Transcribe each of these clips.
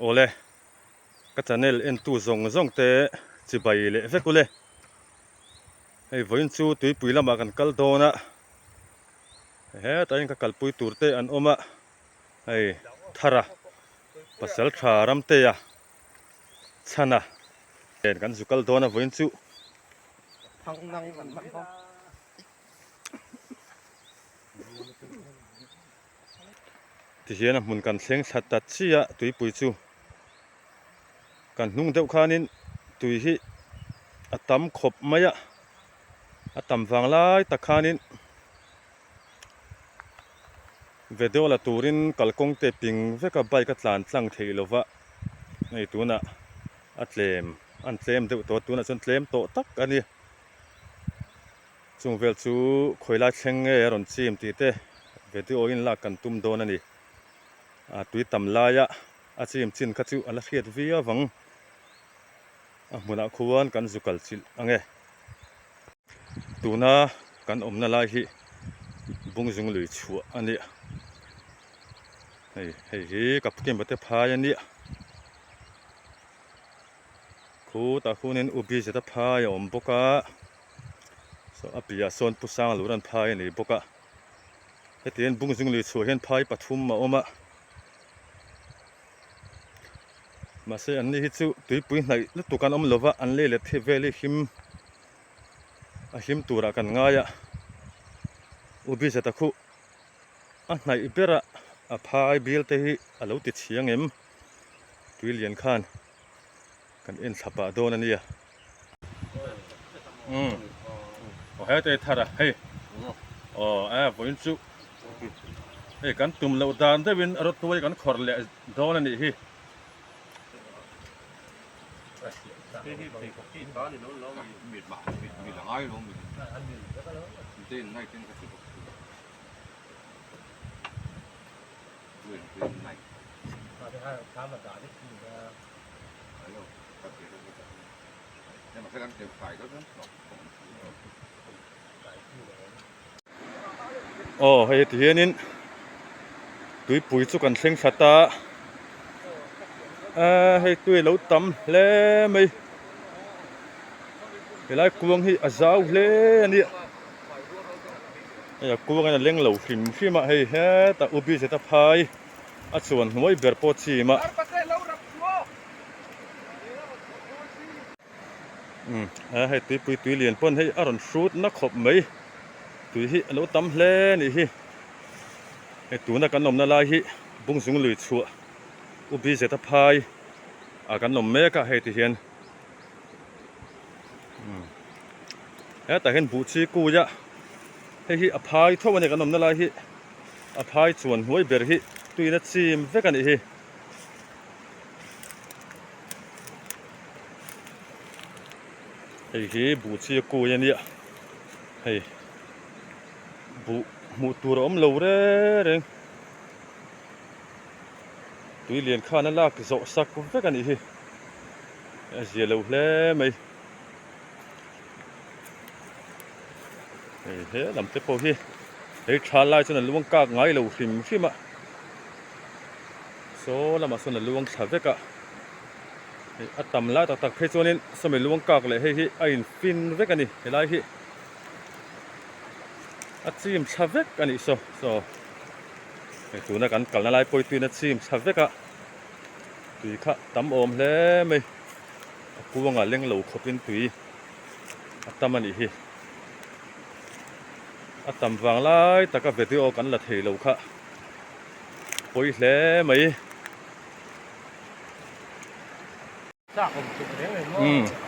โอเลก็จะเนลเอ็นตู้ส่งเตจิบายเลเฟกุเลให้วันจูตุยปุยละมากันกัลโดนะเฮ้ตายังกัลปุยตูร์เตอันอมะให้ทาระปัสสาวะรำเตียชนะเห็นกันสุกัลโดนะวันจูที่เห็นนะมุนกันเสียงสัตตัดเชียตุยปุยจูกันนุ่งเด็กขานินตุยฮิอัตมขบมายะอัตมฟังไล่ตะขานินเวเดโอละตูรินกัลกงเตปิงเวกับใบกัดลานสังเทลวะในตัวน่ะอันเตมเด็กตัวน่ะจนเตมโตตักอันนี้จงเวลจูคอยลาเชงเอรอนซีมตีเตเวเดโออินลากันตุมโดนันนี่ตุยตำลายะอาชีมจินขัดจูอันละเขียดวิยาวังมุนักขวนกันสุกัลจิลอังเอตัวน่ะกันอมนาลายฮิบุงจงลุยชัวอันนี้เฮ้กับเกมบัตรพายันนี้ตาคูนินอุบิเจตพายอมบกะสอปิยาโซนปุสังลุรันพายนี่บกะเฮตีนบุงจงลุยชัวเห็นพายปฐุมมาอมะมาเสียอันนี้ฮิจูตุยปุยไหนลุตุกันอมลวะอันเล่เล็ดเทเวลิหิมตัวรักันง่ายอุบิเจตคูอันไหนอิเบระพายบิลเตหิอาลูติดเชียงเอ็มตุยเลียนขันกันเอ็นสับโดนันนี่โอ้เฮ้ยเตทาระเฮ้ยวันจูเฮ้ยกันตุ่มเราดานได้วินรถตัวกันขอร์เลโดนันนี่ฮิโอ้เฮ้ยที่เห็นนี่ตุยปุยสุกันเซ็งสัตตาให้ตุยเราตำเล่ไม่เวลากวงให้อาจาวเล่นี่กวงกันเล่งเหล่าฟิมให้แต่อุบิเจตพายส่วนหัวเบิร์ปอชีมาให้ตุยปุยตุยเลียนป้นให้อารอนสูดนักขบไหมตุยฮิเราตำเล่นี่ฮิให้ตัวนักกันนมนาลายฮิบุงสุงลุยชัวอุบิเจตพายกันนมเมกะให้ที่เห็นแต่เห็นบุชีกูยะให้ฮิอภัยทั่ววันนี้กันนมนาลายฮิอภัยส่วนหัวเบิร์ฮิตุยนัดซีมเวกันฮิให้บุชีกูยันเนี่ยให้บุมูตัวอมเหลวเร่งตุยเลียนข้านั่นลากโซสักเวกันฮิเสียเหลวเล่ไม่เฮ้ลำเตปโอฮิชาลายจนหลวงกากไงเหลวฟิมะโซละมาสนหลวงสาวเวกะอัตตำลายตักเพชรนี่สมัยหลวงกากเลยให้ไอ้ฟินเวกันนี่เห็นไรฮิอัดซีมชาเวกันนี่โซตัวนักกันกัลนาลายปอยตุยนัดซีมชาเวกะตุยข้าตำอมเล่ไม่กูว่างเล่งเหลวขบินตุยอัตตมันนี่ฮิอัตตำฟังไล่ตะกับเวทีโอกันละเทเหลวข้าปอยเล่ไม่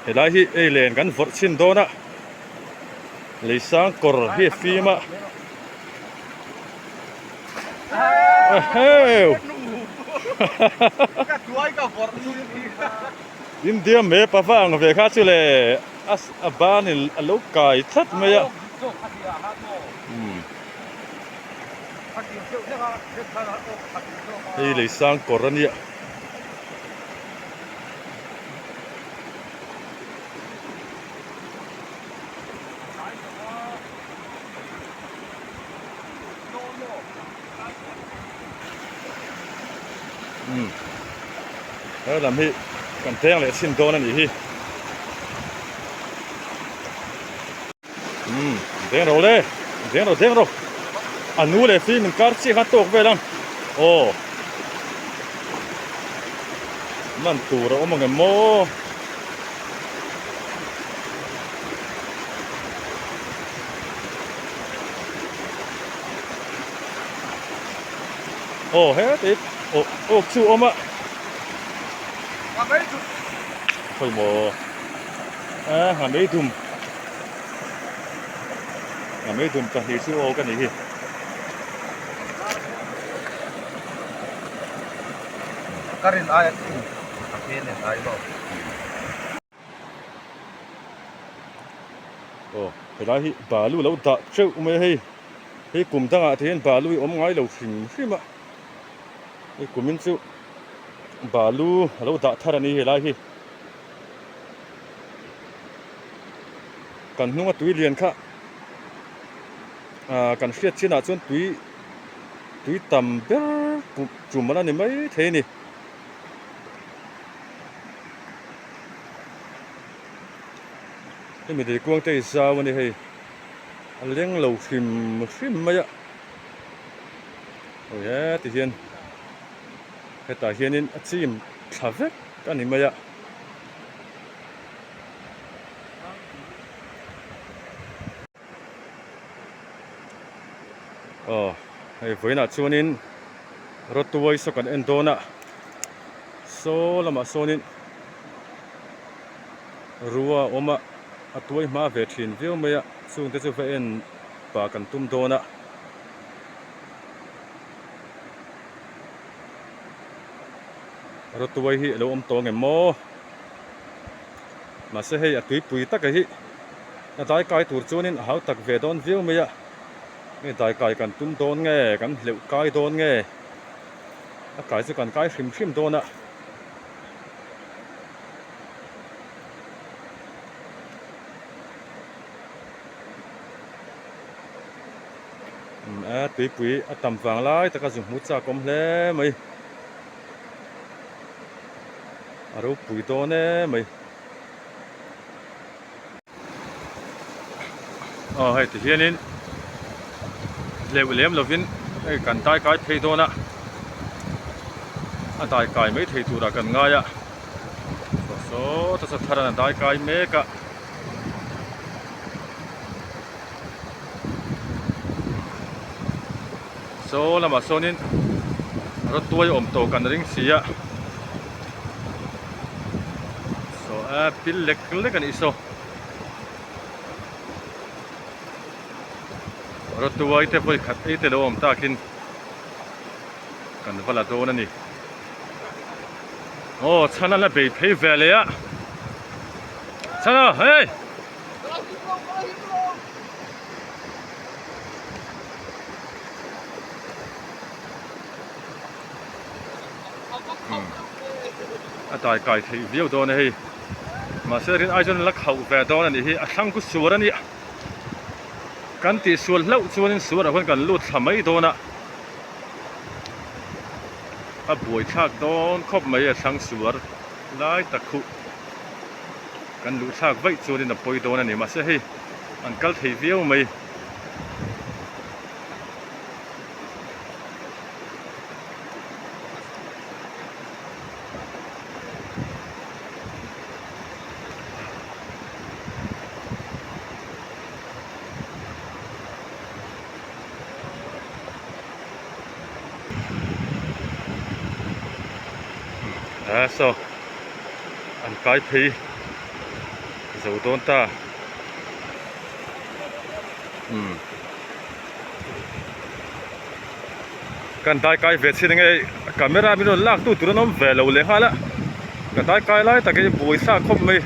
เห็นไรฮิเล่นกันฟอร์ชินโดนะเลยสร้างกอร์ฮิฟิมะเฮ้ยอินเดียเมย์ป้าฟังเวข้าชื่อเลยบ้านนี่ลูกไก่ทัดไหมอ่ะเลยสร้างกอร์นี่ làm hi cần tiếng lại xin đô này hi tiếng rồi anh nuôi lại phim mình cắt chỉ hát tục về lắm ô mình tủ rồi mọi người mua ô hết ít ô chú ôm ạ thôi mồ hàng mấy thùng cả thì chú ô cái này kìa Karin ayat akin ay bo. Cái đó hi bà lu lâu tạ trâu mới hi cùng tăng thì bà lu ôm ngay lâu xinh mà hi cùng mình chú bà lu lâu tạ thà này lại hi cần nung túi liền khác cần siết trên là chôn túi tầm bé chùm mà này mấy thế này mình thì quăng tay sao mà này hay liếng lẩu phim mấy ạ ôi thì hiện cái tài hiện nên chim thả vết cái này mấy ạ hay với là cho nên rất tuổi sau cái endo nè số là mà số nên rùa ôm ạ tuổi mà về thiên viêu mấy ạ xuống tới chỗ phải en bà cần tum đô nè rất tuổi hi lâu ôm to ngày mò mà sẽ hay tuổi bùi tắc cái hi là đại cái tuổi cho nên hảo tắc về đón viêu mấy ạ cái đại cái cần tum đón nghe cần liệu cái đón nghe cái sẽ cần cái phim đón nè tuổi bùi tầm vàng lại ta có dùng mút ra com lẽ mày rồi bùi to nè mày hay thì hiện nên lem là viên cần tay cái thay to nè tay cái mấy thay tu là cần ngay ạ số ta sẽ thay là tay cái mấy cả số là mà số nên rất tuổi ôm tổ cần ring xì ạ số pin lek cái này số rất tuổi thì phải khát ít thì đâu ôm ta kinh cần phải là đâu nè chana là bị phê vềเลยạ chana hey đại cái thì viêu đó này mà sẽ đến ai cho nên lắc hậu về đó này thì sang cái số đó này căn thì số lâu cho nên số là vẫn cần lút thầm mấy đó nè buổi chạc đó khóc mấy sang số lại đặc khu cần lút chạc vậy cho nên là buổi đó này mà sẽ hay anh cái thì viêu mấy so anh cái thì dấu tôn ta cần tay cái về xin ngay camera mình lắc tu tụi nó về lâu lên ha lá cần tay cái lại tại cái buổi sáng không mày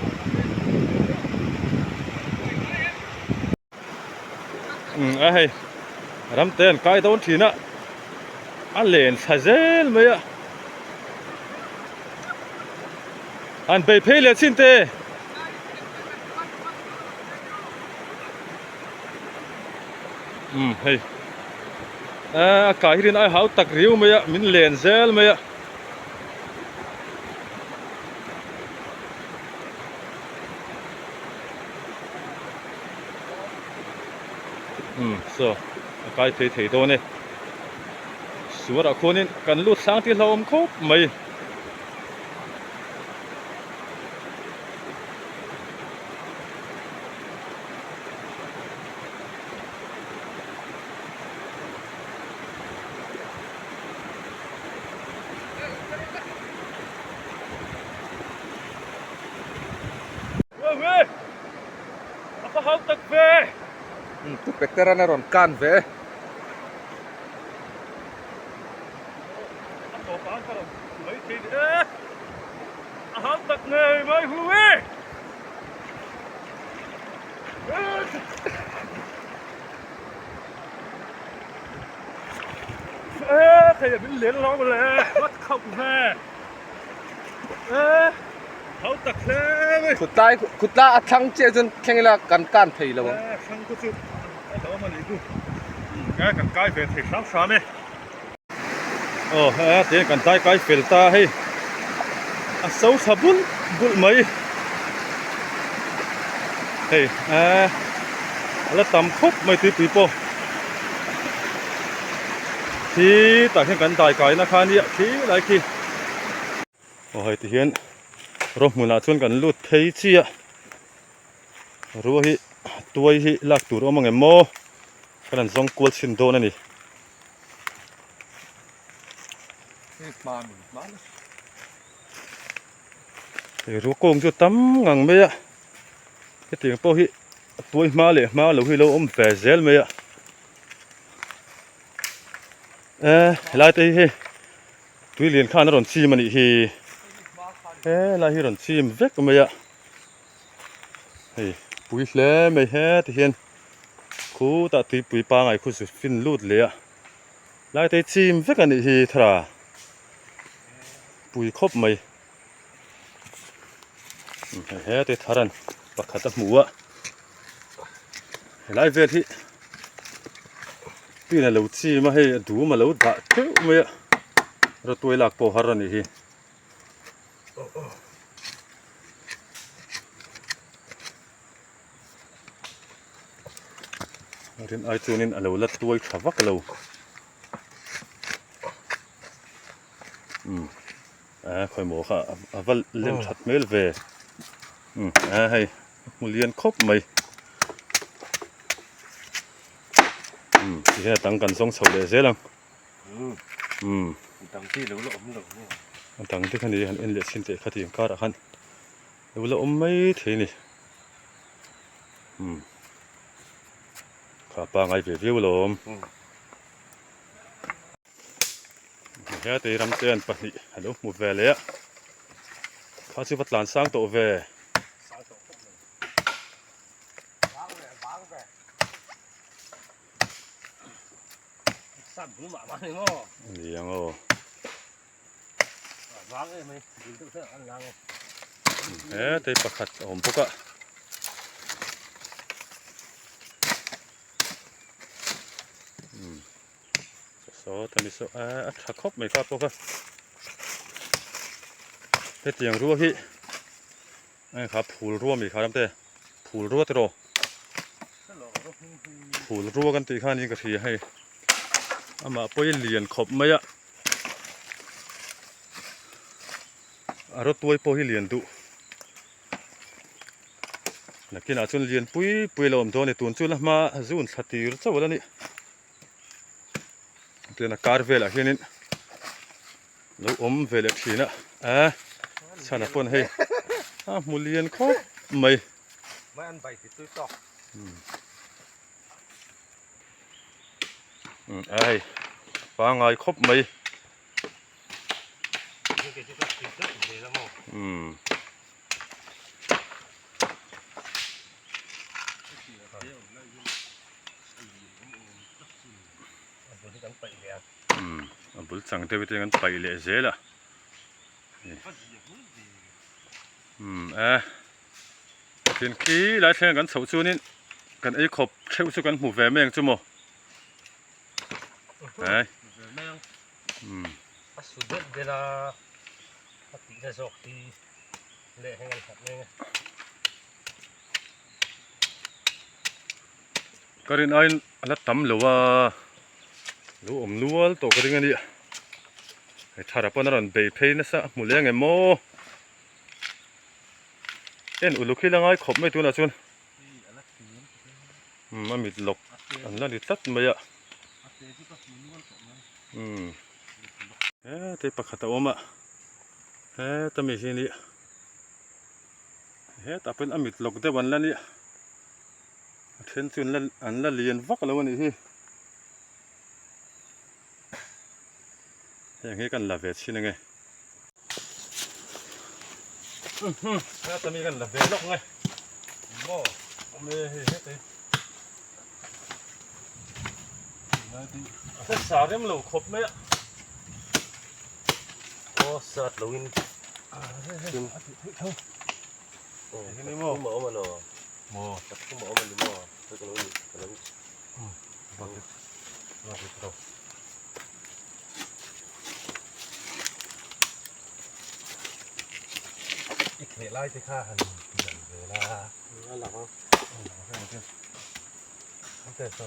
hay làm tiền cái đó thì nè anh lên sai dễ mày ạ anh bị phê liệt xin tê hay cái hiện ai háo tắc riu mày ạ mình lên dễ mày ạ so kai thei to ne suara khonin kan lut sang ti hlom khop mai apa hal tak ve tu pekteran ron kan ve to pan karo mai thi hal tak nei mai huwe khaya bin len lo le wat khop ve hal tak le khutla athang che jun khengla kan thei lo sang ku chu đó mà đi ku cái cần cái về thì sáng sáng ấy thế cần cái filter hay sâu sabun bul mấy hey là tầm khúc mấy tí po thì tại khi cần cái nó khan đi thì lại khi thì hiện rồi muốn là chuyên cần lút thấy chi ạ rồi hi tuổi hi lạc tủ ông em mò cái này giống cuốn xin đồ này nè thì rồi công cho tắm ngang mấy ạ cái tiếng po hi tuổi má lẩu hi lâu về gel mấy ạ lại đây hi tuổi liền khan nó còn chi mà nị hi lại hi còn chi vết mấy ạ bùi lẽ mấy hết thì hiện khu ta tùy bùi ba ngày khu sự phun lụt lẽ lại tới chim với cái này thì thà bùi khóc mấy hết thì thà rằng bạc khát mùa lại về thì tuy là lâu chi mà hay đủ mà lâu đã thiếu mấy rồi tôi lạc bỏ hết rồi này rin ai chunin alo la tuai thawak lo khoi mo kha aval lem that mel ve hay mulian khop mai thì tang kan song chho le zelang tang ti lo om lo tang ti khani han en le sin te khati ka ra khan lo om mai the ni khá ba ngày về view lồm thế thì làm tiền bật đi hello một về lẽ khá chỉ vật làn sang tổ về liền ô thế thì bật hạt ổn bốc ạ số tani số thắc khóc mấy phát bốc thế tiếng rùa hi khá phù rùa mấy khá lắm thế phù rùa thế rồi phù rùaกันตีข้านี้ก็ทีให้มาไปเลียนขบไหมอะรถตัวไปเลียนดูนักกินอาจจะเลียนปุยลมโดนในตุนจุลมาจุนสติรเจ้าวันนี้เดี๋ยวนักการเวลาเห็นเราเวลาทีน่ะฉันพูดให้มูเลียนขบไหมไม่อันใบติดตุ้ยต่อฟังไงครบไหมบุญสังเทวิตกันไปเลยเสียละทีนี้หลายเท่ากันสาวชูนี่กันไอ้ขบเชื่อสุกันหูแหวนแมงจุ่มสุดเวลาติดในศอกที่เละให้กันขัดเนี่ย ก็รินไอ้ละตำหรือว่ารู้อมนัวตัวก็ริงอันนี้ไอ้ชาดาปนรันเบย์เพย์นะซะหมูเลี้ยงไอ้โมเอ็นอุลุคิลังไอ้ขบไม่ตัวน่ะชวนมันมีหลกอันนั้นดิตัดไม่อะเตปะขัดอมอะตะมีสินี่แต่เป็นอมิตหลกเดวันละนี่เช่นชวนละอันละเลียนวักแล้ววันนี้อย่างนี้กันละเวทชินไงจะมีกันละเวทลกไงบ่ไม่เฮ้ยเส้นสาวเรียมหลูครบไหมอ่ะโอ้สัตว์ลวินกินโอ้นี่หม้อมันเนาะหม้อสัตว์หม้อมันนี่หม้อตัวลวินบักเราไปต่ออีกเหตุไล่ที่ฆ่าหันอย่างเวลานั่นหลังอ่ะโอเคต่อ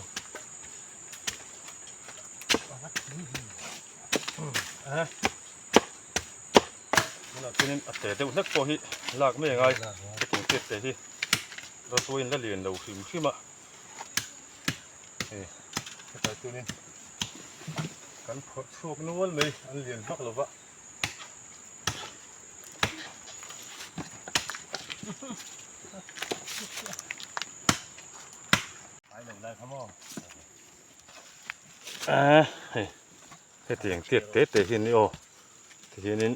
เราเป็นอัตเตอร์เดี๋ยวนักพอฮิลากไม่ยังไงถึงเจ็ดแต่ที่เราตัวเองละเรียนเราขึ้นขึ้นมาแต่ตัวนี้กันพดช่วงนู้นเลยอันเรียนพักหรือวะไปหนึ่งได้ครับหม้อเฮ้ยเตียงเตี้ยเตะเตะหินนี่โอ้เตะหินนี่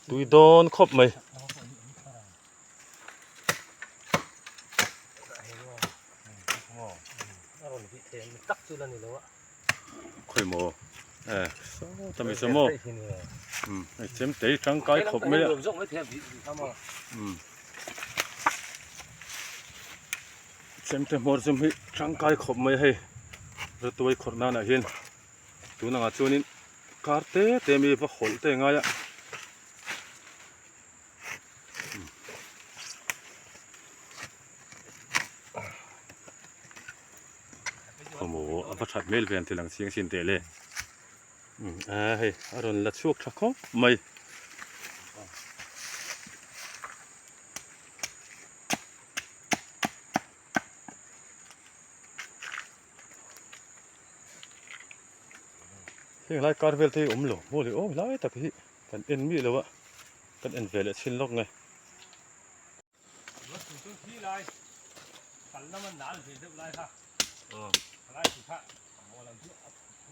ตุยโดนครบไหมตักจุลันนี่แล้วอ่ะค่อยโมทำไมสมอเจมเตะร่างกายครบไหมอ่ะเจมเตะหมดจมให้ร่างกายครบไหมให้เราตัวคนนั้นน่ะเห็นตัวนั้นชวนนี่การเตะเตะมีพวกขนเตะไงอ่ะโอ้โหอัปชัดเมลเวียนที่หลังเสียงสินเตะเลยเฮ้ยอารมณ์ละช่วงชักเขาไม่เฮ้ยไล่การเวลที่หลงโอ้เลยโอ้ไล่แต่พี่กันเอ็นมีเลยวะกันเอ็นเวลชิ้นล็อกไงรถถึงที่ไรกันแล้วมันหนาหรือเดือดไรค่ะไรสิค่ะหม้อเราที่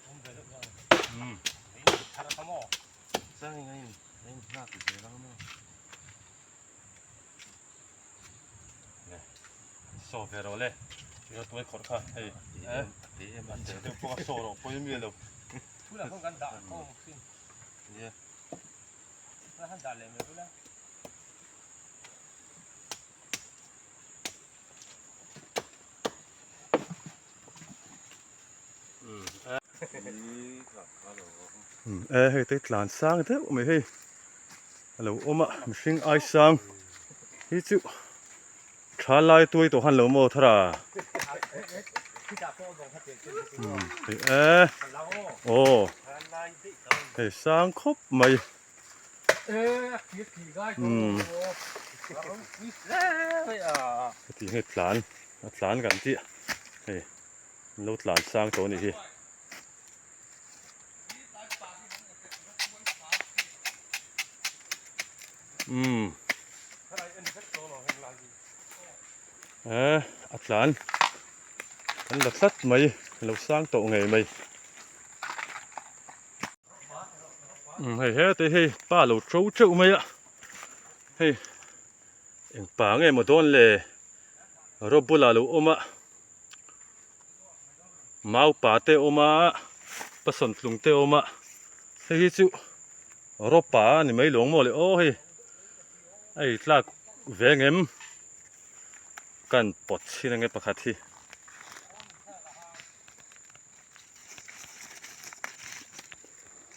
ผมเดือดเลยนี่ทำหม้อสร้างยังไงนี่หน้าติดเลยแล้วหม้อโซเฟอร์เลยเราตัวขดค่ะเฮ้ยเดี๋ยวพวกโซ่เราพวกยังมีเลยทุกอย่างต้องการด่าก็ขึ้นเนี่ยแล้วท่านด่าเลยไม่รู้แล้วเฮ้ยติดหลานสร้างเถอะไม่เฮ้ยฮัลโหลอมะมิชิงไอสร้างฮิจุชาลายตัวหันหลงโมทราโอ้เฮ้ยสร้างครบไหมที่ให้หลานกันที่เฮ้ยรถหลานสร้างตัวนี้ที่อัดหลานกันหลักสัตว์ไหมเราสร้างตัวไงไหมเฮ้ยแต่เฮ้ยป้าเราโจ้ไหมอ่ะเฮ้ยเอ็งป่าไงมาโดนเลยรบบุลาลูอมะมาป่าเตอมะผสมลุงเตอมะเฮ้ยจู่รบป่านี่ไม่หลงหมดเลยโอ้เฮ้ยไอ้ลากเวงเอ็มกันปดที่นั่งไงปะคัดที่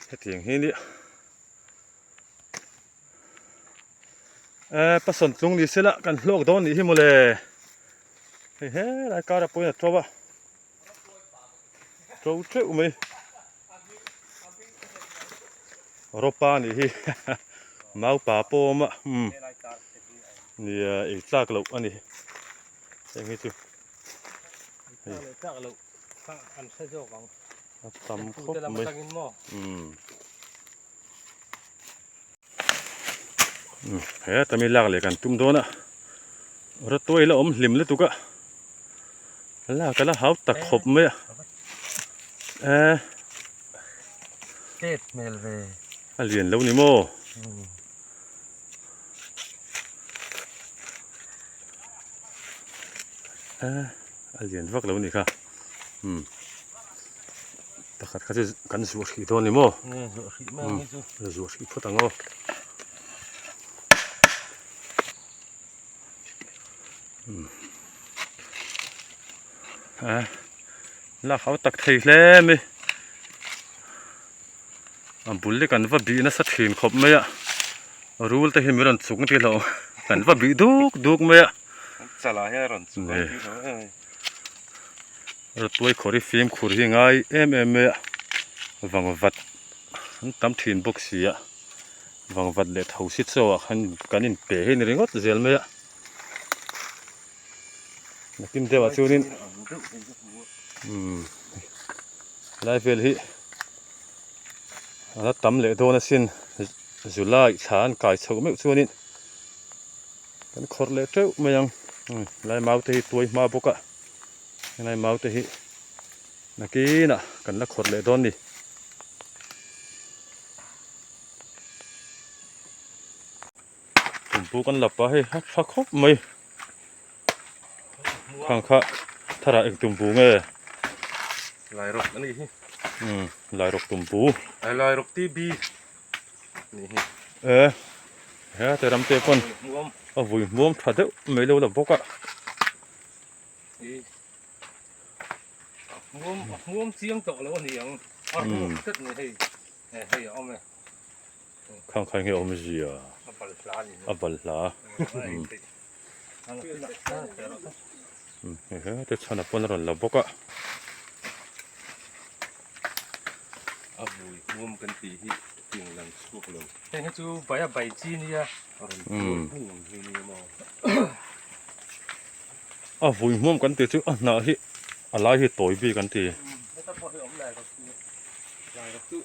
เฮ็ดอย่างนี้ผสมลุงนี่สิละกันโลกโดนนี่ที่หมดเลย He la cara poi trova. Trova tre umi. Ropa ni hi. Mau pa po ma. ในรายการเต็มที่ Ni ik tlak lo ani. Yang itu. เลยจ้าเราข้างอันใช้โจ้ของ Tam กู khop จะรับ mai. ตังเงินหม้อ He ta mi lak le kan tum do na. Ra toi la lim le tu ka. La ka la hau tak khop me. เจ็ดเมลเว A lian lo ni mo. A lian vak lo ni ka. Takat ka kan su khi do ni mo. นี่สุดแม่นี่สุด Zu khi photango. La hau tak thei hle mi. Am bulle kan va bi na sa thin khop me ya. Rule te hi mi ran chung ti lo. Kan va bi duk me ya. สลายให้รันสุดที่เขา Ra tuai khori film khur hi ngai em me ya. Wang vat tam thin box si ya. Wang vat le thau sit so khan kanin pe he ni ringot zel me ya. Nakin dewa chunin lai vel hi ana tam le do na sin July chan kai chho me chunin kan khor le treu me yang lai mau te hi tuai ma boka lai mau te hi nakina kan la khor le don ni tumpu kan lapa he ha khop mai khang kha thara ek tumpu nge ลายรกอันนี้ lai rok tumpu ไอ้ลายรกที่บีนี่ he te ram te pon รวม a vui muam thade me lo la boka รวมเสียงโตแล้วนี่ยังอ๋อตึ๊ดนี่ให้เอาไหม khang khai nge om ji ya เอาไปลานี่ abal la he te chana pon ron la boka เอาบุยรวมกันตีที่เตียงหลังสุกเลยให้จูใบใบจีนี่อ่ะบุ้งที่นี่มอ a vui muam kan te chu a na hi ala hi toi bi kan ti ไม่ต้องพอให้อมแรงก็คือลายก็คือ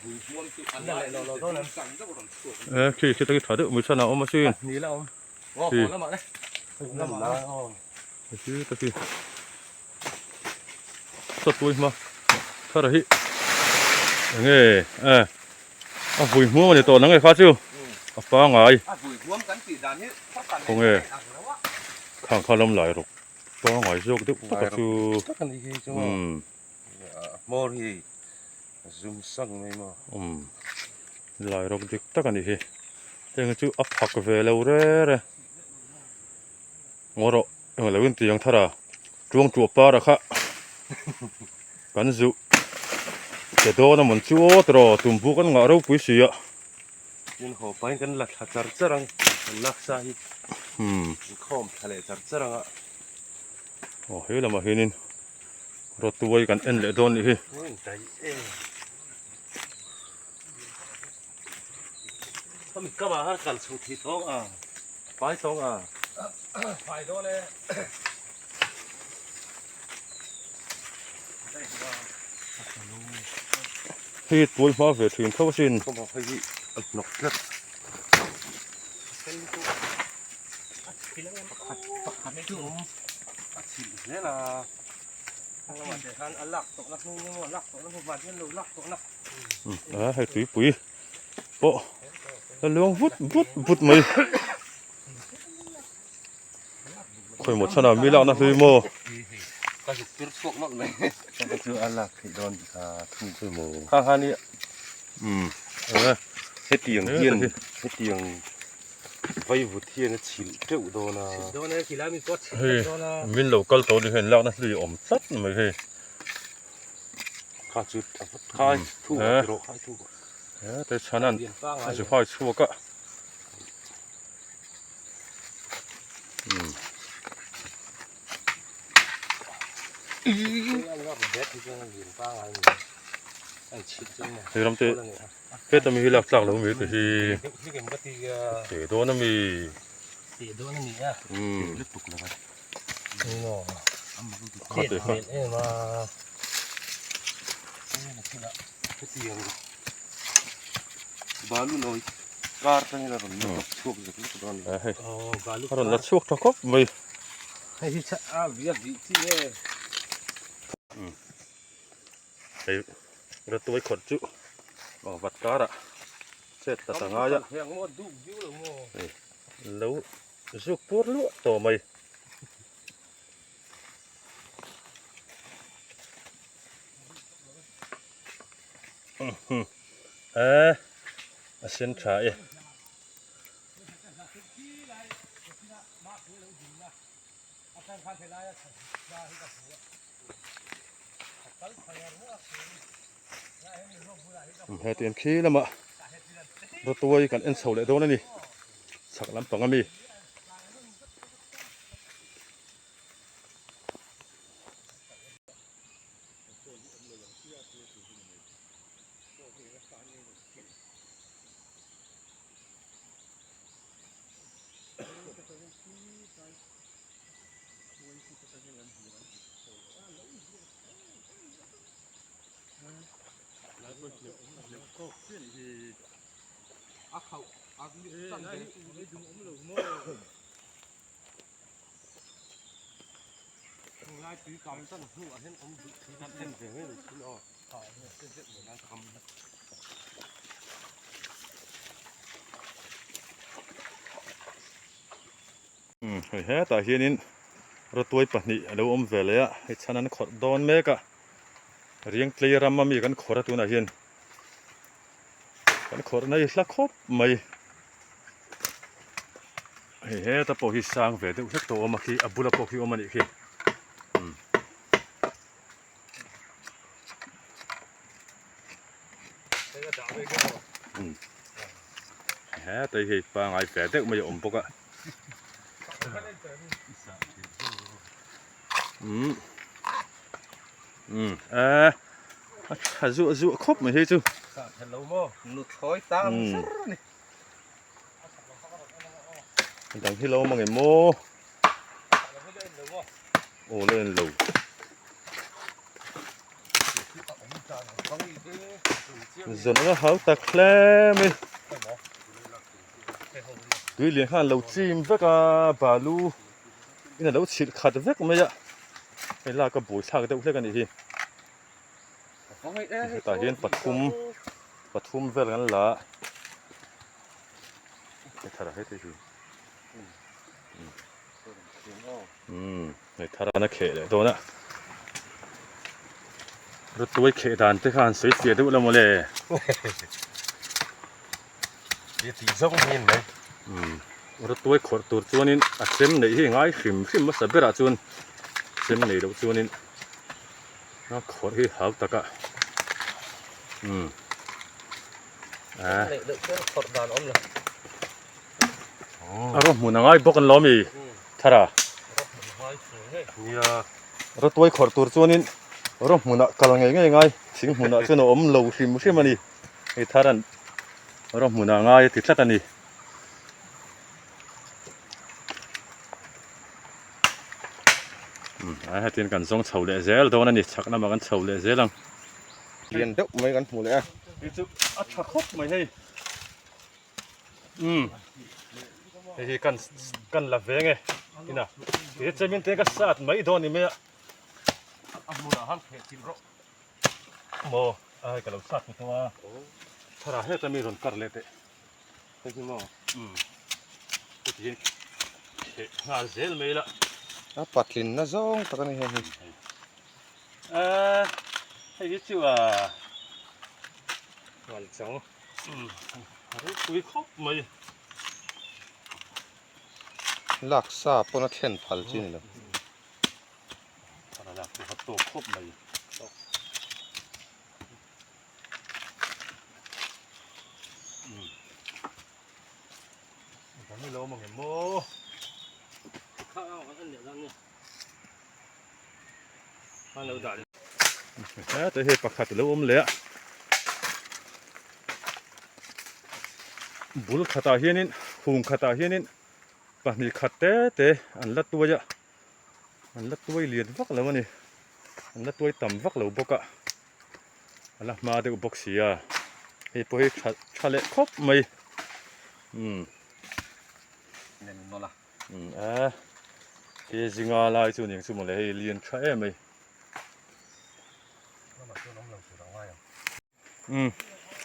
บุยรวมคืออันนั้นเราต้องนั้นสั่งก็บ่ต้องสุก ki ta ki thade mu chana om sin นี่แล้วงอแล้วมาเลยแล้วมาอ๋อ ki ta ki sa tui ma thara hi nge a vui muam ni to na nge kha chu a pa ngai บุยรวมกันตีด้านนี้ khang kha lam lai rok pa ngai jok de ta chu ก็กันอีกจังมอรีซุ่มสั่งไม่มา lai rok dik ta kan hi teng chu a phak ve lo re ngoro eng lawin ti yang thara chuang chu pa ra kha kan zu te do na mon chu tro tum bu kan nga ro pui si ya ยินหอไปกันหลักจัดจังลักษาฮิคอมทะเลจัดจังอ่ะ oh he la ma hinin ro tu wai kan en le don ni hi ใจเองก็มีกระบะให้กันสุดที่ท้องอ่ะไปท้องอ่ะไปโดนเลย hi tuai ma ve thin tho sin ก็บอกให้นกเล็ดไม่จุ่มฉีดเนี่ยนะทางวันเดียวกันอันหลักตกหลักนู่นหลักตกหลักพวกวันที่เราหลักตกหลัก hai tui pui po la luang vut mai khoi một chana mi la na hlui mo ก็จะจุดพวกนกเลยก็คืออันหลักที่โดนทุ่ง hlui mo ข้างข้างนี้ he tiềng thiên cái tiềng vây vụt thiên nó chỉ triệu đô na đô này chỉ là mình có đô na min lo kal to ni hen la na hlui om sat mai he khai chút khai thu rồi khai thu te chanan a ju phai chu ka thì làm thế phết ta mi lạc lạc lâu mi thì để đó nó mi khó để khó balu noi kar tani la ron chuk zek lu don hay rồi là chuốc cho khóc mày hay rồi tôi khẩn chịu bằng vật cá đã chết ta tàng ai á lâu rút bút lụa tổ mày xin trả vậy hay tiền khí lắm ạ rồi tôi cần ăn sầu lại đâu này sặc lắm bằng mi hết tại hiện in rồi tôi bắt nhị đâu về lấy á hết cho nên khó đón mấy cả riêng plei ram mà miกันkhó ra tu na hiệnกันkhó này là khóc mày hết ta bỏ hi sang về đâu rất to mà khi abula bỏ hi mà nhị khi hết tại hi ba ngày về đâu mà ổn bốc á dụ khóc mà hết chứ đằng khi lâu mà ngày mô ô lên lầu giờ nó háo tạc lem ấy tuy liền hàng lầu chim với cả bà lu cái là lầu chịt khát với mấy ạ cái là cái buổi sáng cái đâu cái này gì tại hiện bật thum về gần là cái thằng hết cái gì cái thằng nó khệ đấy đó nè rồi tôi khệ đàn tới khán sấy xịt đâu là mà lệ cái tí giống nhìn đấy rồi tôi khổ tụt cho nên xem này thì ngay phim mất sắp ra cho nên xem này đâu cho nên nó khổ thì háo tất cả rồi muốn ngay bốc con lò mì thà rồi tôi khổ tụt cho nên rồi muốn cả ngày ngay chính muốn cho nó ôm lâu thì mới xem mà đi thì thà rằng rồi muốn ngay thì chắc là đi hai tiền cần giống chầu lệ dễ là đâu này chắc là mà cần chầu lệ dễ lắm liền đốc mấy con phụ lệ cái chữ ắt khắc khốc mày hay thì cần là về nghe thế nào thì chơi bên thế cái sát mấy đòn thì mấy mò ai cái đầu sát của tôi thà ra hết tao rồi cắt lệ thế cái gì mà thì ngã dễ mấy là bắt liền nó giống tao cái này cái chữ à hoàn chỉnh tôi khóc mày lạc sa po nó thiên phật chứ này thà ra tôi học tổ khóc mày cái lâu mà cái mô เราได้ แต่เฮ็ดปากขัดแล้วเลยบุลขัดเฮียนินหุงขัดเฮียนินปะนี่ขัดแต่อันละตัวเลียนวักแล้วนี่อันละตัวต่ำวักแล้วบกะอันละมาเด็กบกเสียเฮ้ยพอเฮ้ชาเละครบไหมเน้นนอนละ เฮ้ยจิงาลายส่วนอย่างสมมติเลยเลียนใช่ไหม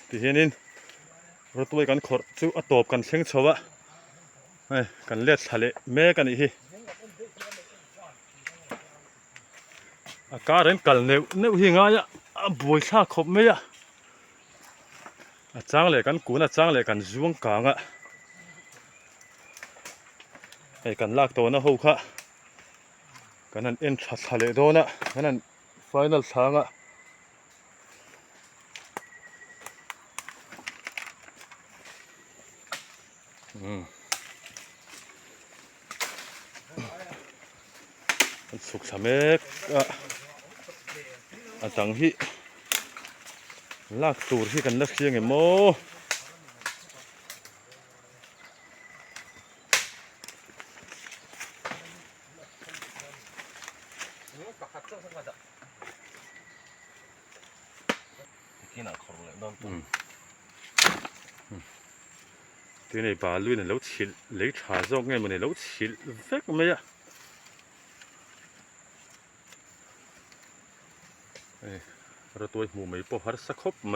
ที่เห็นนี่รถตัวกันขดจู่ตบกันเชิงชวะกันเลียดทะเลแม่กันอีอากาศเร่งกันเนื้อหิงายะบวยชาขบไม่ยะจ้างเลยกันกูน่ะจ้างเลยกันจ้วงกลางอ่ะไอ้กันลากตัวน่ะหูค่ะกันนั่นเอ็นทะเลโดนอ่ะกันนั่นไฟนอลทางอ่ะสุขสมัยจังฮีลากตูดที่กันลักเชียงไงโมกินอ่ะขอเลยนอนที่นี่บาลุยเนี่ยเราชิลเลยชาจอกไงมันเนี่ยเราชิลเฟกไหมอะเราตัวหมูไม่พอหัดสักครบไหม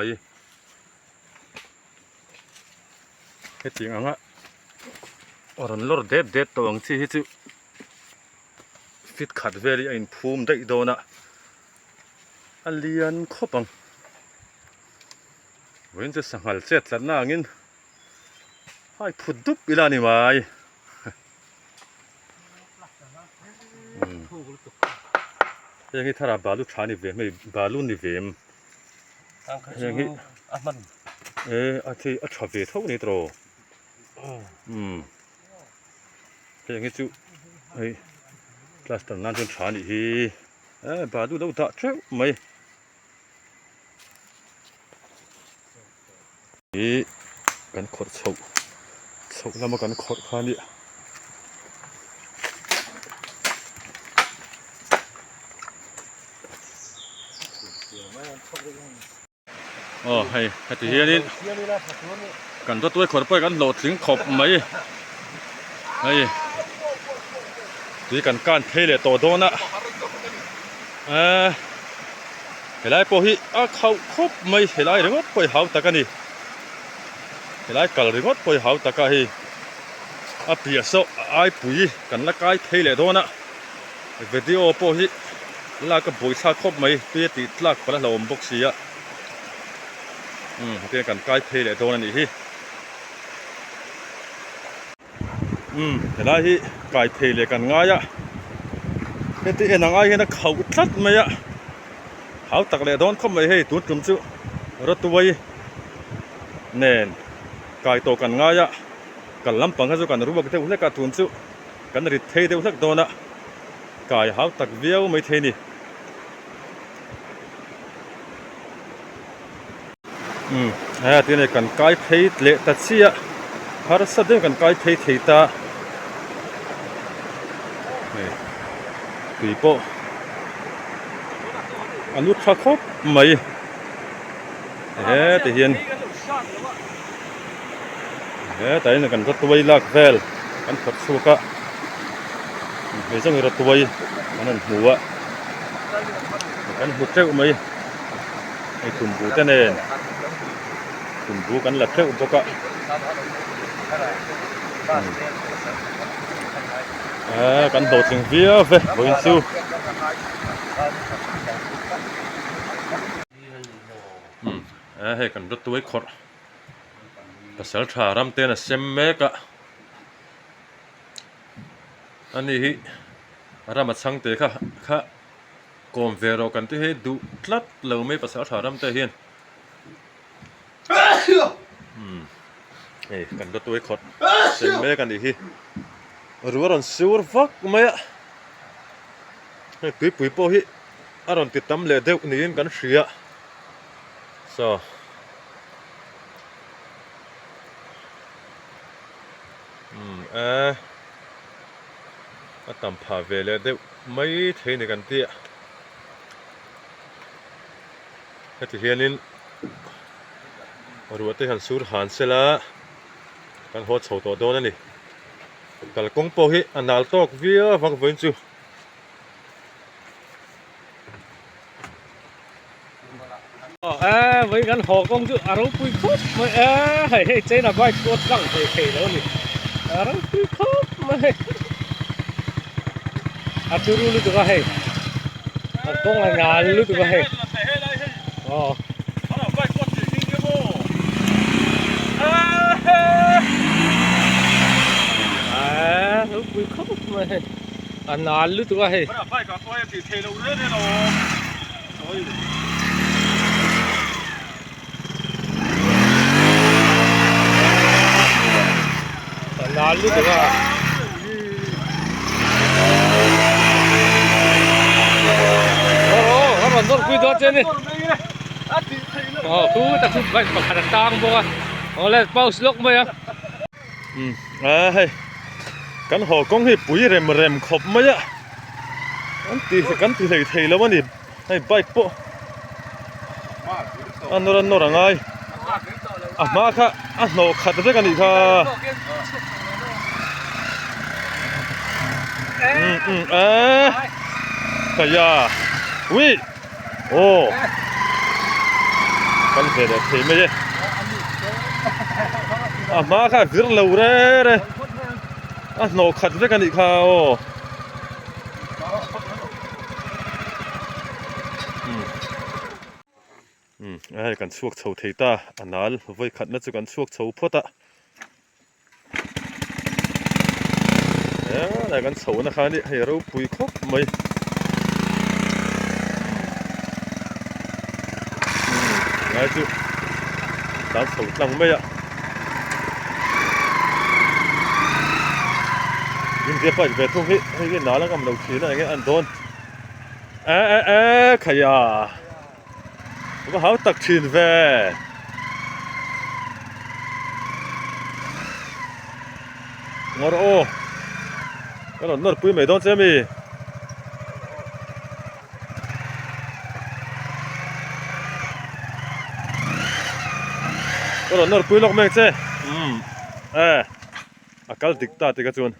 เฮ็ดจริงอ่ะอรันลอร์เด็ดตัวอังที่ที่ฟิตขัดเวลี่อินภูมิได้โดนะอันเลียนครบอังเว้นจะสังหารเจ็ดสันน่างินให้พุดดุบอีลานี่ไว้ยังงี้ถ้าเราบาลูชานี่เวมไม่บาลูนี่เวมยังงี้มันอาทิชอบเวทเท่านี้ตรยังงี้จู่เฮ้ยลาสตันนั่นจนชานี่บาลูเราด่าเจ้าไม่กันขดโฉกแล้วมากันขดข้านี่ให้ตัวเฮียนี่กันตัวขดไปกันโหลดถึงขบไหมดีกันก้านเทเลโตโดนะเห็นไรพอฮีเขาครบไหมเห็นไรเรื่องไปหาตะกันนี่เห็นไรกันเรื่องไปหาตะกันฮีเปียโซไอปุ๋ยกันละกายเทเลโดนะวิดีโอพอฮีลากบุยชาครบไหมเปียติดลากไปแล้วเราบกเสียเปียกันกายเทเลโดนั่นอีเห็นไรฮีกายเทเลกันง่ายเฮ็ดที่นังไอเห็นนักเขาทัดไหมเขาตักเลโดนเข้ามาให้ตัวจุ่มจู่รถตัวไว้เน่นกายโตกันง่ายกันลำปังเขากันรู้ว่าเท่าไหร่กันจุ่มจู่กันริดเทเท่าไหร่โดนกายเขาตักเบี้ยวไม่เทนี่ที่นี่กันกายเพย์เละตัดเสียหาสัตว์กันกายเพย์เทตาปีโป้อันนู้นชักครบไหมแต่เห็นแต่นี่กันรถตัวลากเวลกันขัดสุกะไม่ใช่รถตัวนั่นหัวกันหุบเจ้าไหมไอ้ถุ่มบูเต้นเองถุ่มบูกันหลับเจ้าอุปกะกันโดดถึงเวียเว้ยบนสู้ให้กันรถตัวขดภาษาชารำเตนะเซมเมกะอันนี้ฮิรามัดสังเตค่ะกอมเวโรกันที่ให้ดูทลัดเราไม่ภาษาชารำเตเฮียนกันรถตัวขดเซมเมกันดิฮิรู้ว่าเราสู้ฟักไหมอ่ะปุ๋ยโปฮิ aron ti tam le deuh niin kan hria so atam pha ve le deuh mai thein kan ti heti hianin ruate han sur han sela kan ho chho to don ani kalkong po hi anal tok via vak voin chu với gắn hồ công chứ áo pui khóc mà hay chế là vai cột lăng thề đó nè áo pui khóc mà chú lu tụi hay công là nhà lu tụi hay pui khóc mà nhà lu tụi hay lalu tu lah. Oh, apa nol kui dot ni? Oh, tu tak tu baik pakai tang boka. Oleh paus lok mai ah. Hey. Kan ho kong hi pui rem khop mai ah. Kan ti thei lo mani. Hai bike po. Anor ngai. Ma kha no khat de kan ni kha kaya ui kan về để thấy mấy mà kha vir lâu re no khát với cái này khao kan suộc chầu thấy ta anal với khát nó chỉ kan suộc chầu phốt ta là kan chầu na khani hay rau pui khóc mấy ngay chứ đang chầu lăng mấy ạ nhưng tiếp phải về thu hết hay cái nó là cầm đầu khí này cái ăn đôn khaya có háo tặc chín về ngor ô cái nó pui mấy đón xem đi cái nó pui lọc mèn chứ akal dikta thì cái chuyện